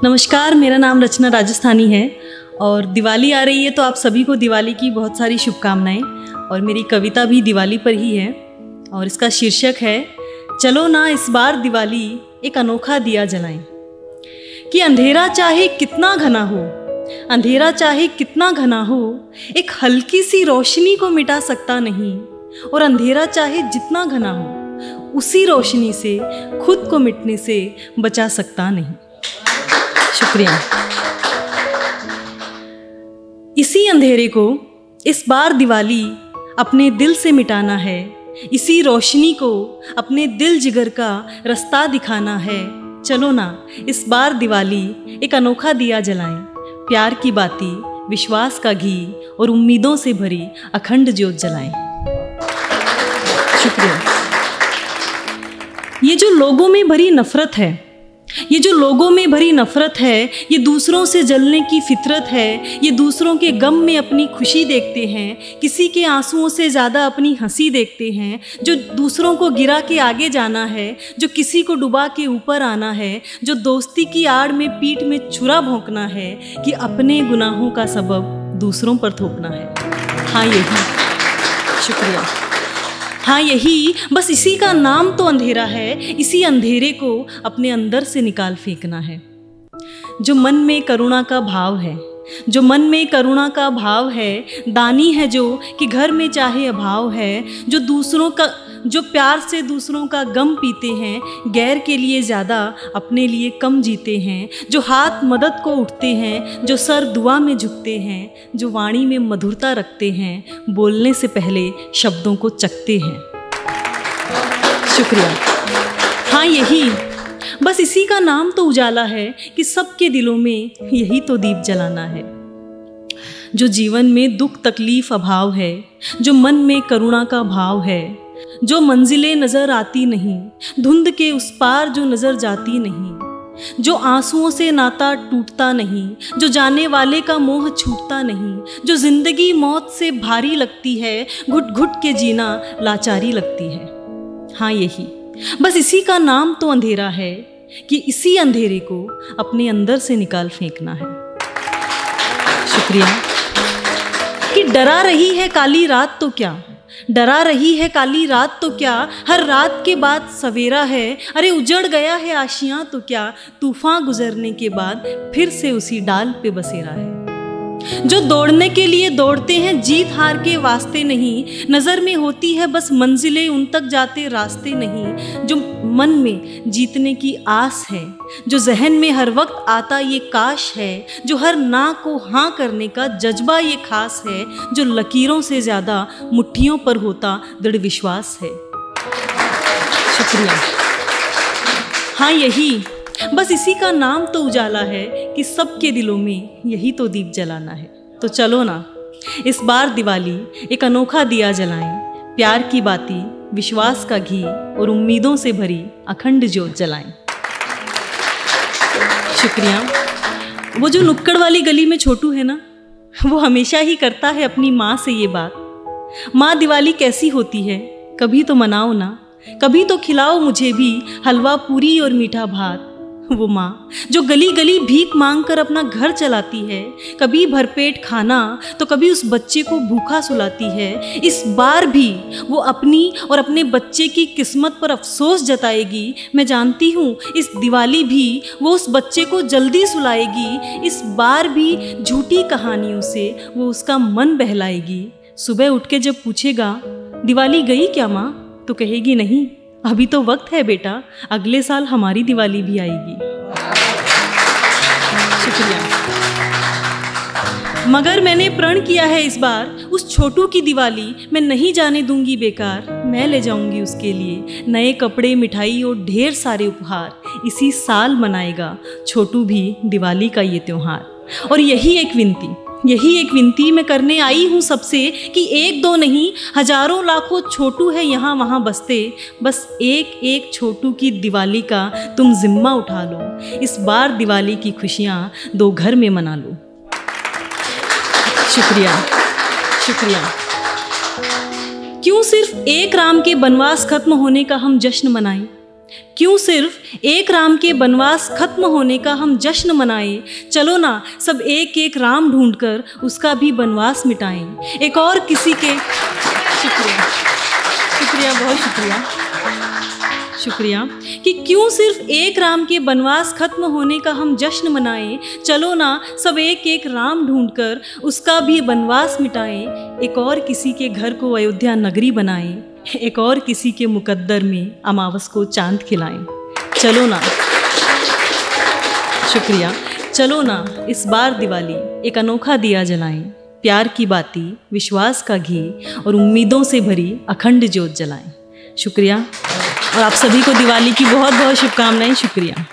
नमस्कार, मेरा नाम रचना राजस्थानी है और दिवाली आ रही है तो आप सभी को दिवाली की बहुत सारी शुभकामनाएं। और मेरी कविता भी दिवाली पर ही है और इसका शीर्षक है चलो ना इस बार दिवाली एक अनोखा दिया जलाएं। कि अंधेरा चाहे कितना घना हो, अंधेरा चाहे कितना घना हो, एक हल्की सी रोशनी को मिटा सकता नहीं। और अंधेरा चाहे जितना घना हो, उसी रोशनी से खुद को मिटने से बचा सकता नहीं। शुक्रिया। इसी अंधेरे को इस बार दिवाली अपने दिल से मिटाना है, इसी रोशनी को अपने दिल जिगर का रास्ता दिखाना है। चलो ना इस बार दिवाली एक अनोखा दिया जलाएं, प्यार की बाती, विश्वास का घी और उम्मीदों से भरी अखंड ज्योत जलाएं। शुक्रिया। ये जो लोगों में भरी नफरत है, ये जो लोगों में भरी नफरत है, ये दूसरों से जलने की फितरत है। ये दूसरों के गम में अपनी खुशी देखते हैं, किसी के आंसुओं से ज़्यादा अपनी हंसी देखते हैं। जो दूसरों को गिरा के आगे जाना है, जो किसी को डुबा के ऊपर आना है, जो दोस्ती की आड़ में पीठ में छुरा भोंकना है कि अपने गुनाहों का सबब दूसरों पर थोपना है। हाँ यही, शुक्रिया। हाँ यही, बस इसी का नाम तो अंधेरा है। इसी अंधेरे को अपने अंदर से निकाल फेंकना है। जो मन में करुणा का भाव है, जो मन में करुणा का भाव है, दानी है जो कि घर में चाहे अभाव है। जो दूसरों का, जो प्यार से दूसरों का गम पीते हैं, गैर के लिए ज़्यादा अपने लिए कम जीते हैं। जो हाथ मदद को उठते हैं, जो सर दुआ में झुकते हैं, जो वाणी में मधुरता रखते हैं, बोलने से पहले शब्दों को चखते हैं। शुक्रिया। हाँ यही, बस इसी का नाम तो उजाला है कि सबके दिलों में यही तो दीप जलाना है। जो जीवन में दुख तकलीफ अभाव है, जो मन में करुणा का भाव है, जो मंजिलें नज़र आती नहीं, धुंध के उस पार जो नज़र जाती नहीं, जो आंसुओं से नाता टूटता नहीं, जो जाने वाले का मोह छूटता नहीं, जो जिंदगी मौत से भारी लगती है, घुट घुट के जीना लाचारी लगती है। हाँ यही, बस इसी का नाम तो अंधेरा है कि इसी अंधेरे को अपने अंदर से निकाल फेंकना है। शुक्रिया। कि डरा रही है काली रात तो क्या, डरा रही है काली रात तो क्या, हर रात के बाद सवेरा है। अरे उजड़ गया है आशियां तो क्या, तूफान गुजरने के बाद फिर से उसी डाल पे बसेरा है। जो दौड़ने के लिए दौड़ते हैं जीत हार के वास्ते नहीं, नज़र में होती है बस मंजिलें उन तक जाते रास्ते नहीं। जो मन में जीतने की आस है, जो जहन में हर वक्त आता ये काश है, जो हर ना को हाँ करने का जज्बा ये खास है, जो लकीरों से ज़्यादा मुट्ठियों पर होता दृढ़ विश्वास है। शुक्रिया। हाँ यही, बस इसी का नाम तो उजाला है कि सबके दिलों में यही तो दीप जलाना है। तो चलो ना इस बार दिवाली एक अनोखा दिया जलाएं, प्यार की बाती, विश्वास का घी और उम्मीदों से भरी अखंड ज्योत जलाएं। शुक्रिया। वो जो नुक्कड़ वाली गली में छोटू है ना, वो हमेशा ही करता है अपनी माँ से ये बात, माँ दिवाली कैसी होती है, कभी तो मनाओ ना, कभी तो खिलाओ मुझे भी हलवा पूरी और मीठा भात। वो माँ जो गली गली भीख मांग कर अपना घर चलाती है, कभी भरपेट खाना तो कभी उस बच्चे को भूखा सुलाती है। इस बार भी वो अपनी और अपने बच्चे की किस्मत पर अफसोस जताएगी। मैं जानती हूँ इस दिवाली भी वो उस बच्चे को जल्दी सुलाएगी। इस बार भी झूठी कहानियों से वो उसका मन बहलाएगी। सुबह उठ के जब पूछेगा दिवाली गई क्या माँ, तो कहेगी नहीं, अभी तो वक्त है बेटा, अगले साल हमारी दिवाली भी आएगी। शुक्रिया। मगर मैंने प्रण किया है इस बार उस छोटू की दिवाली मैं नहीं जाने दूंगी बेकार। मैं ले जाऊंगी उसके लिए नए कपड़े, मिठाई और ढेर सारे उपहार। इसी साल मनाएगा छोटू भी दिवाली का ये त्योहार। और यही एक विनती मैं करने आई हूँ सबसे कि एक दो नहीं हजारों लाखों छोटू है यहाँ वहाँ बसते, बस एक एक छोटू की दिवाली का तुम जिम्मा उठा लो। इस बार दिवाली की खुशियाँ दो घर में मना लो। शुक्रिया। क्यों सिर्फ एक राम के बनवास खत्म होने का हम जश्न मनाएं? क्यों सिर्फ एक राम के बनवास खत्म होने का हम जश्न मनाएं? चलो ना सब एक एक राम ढूंढकर उसका भी बनवास मिटाएं। एक और किसी के शुक्रिया, बहुत शुक्रिया कि क्यों सिर्फ एक राम के बनवास खत्म होने का हम जश्न मनाएं? चलो ना सब एक एक राम ढूंढकर उसका भी बनवास मिटाएं। एक और किसी के घर को अयोध्या नगरी बनाएं, एक और किसी के मुकद्दर में अमावस को चांद खिलाएं। चलो ना, शुक्रिया, चलो ना इस बार दिवाली एक अनोखा दिया जलाएं, प्यार की बाती, विश्वास का घी और उम्मीदों से भरी अखंड ज्योत जलाएं। शुक्रिया और आप सभी को दिवाली की बहुत बहुत शुभकामनाएं। शुक्रिया।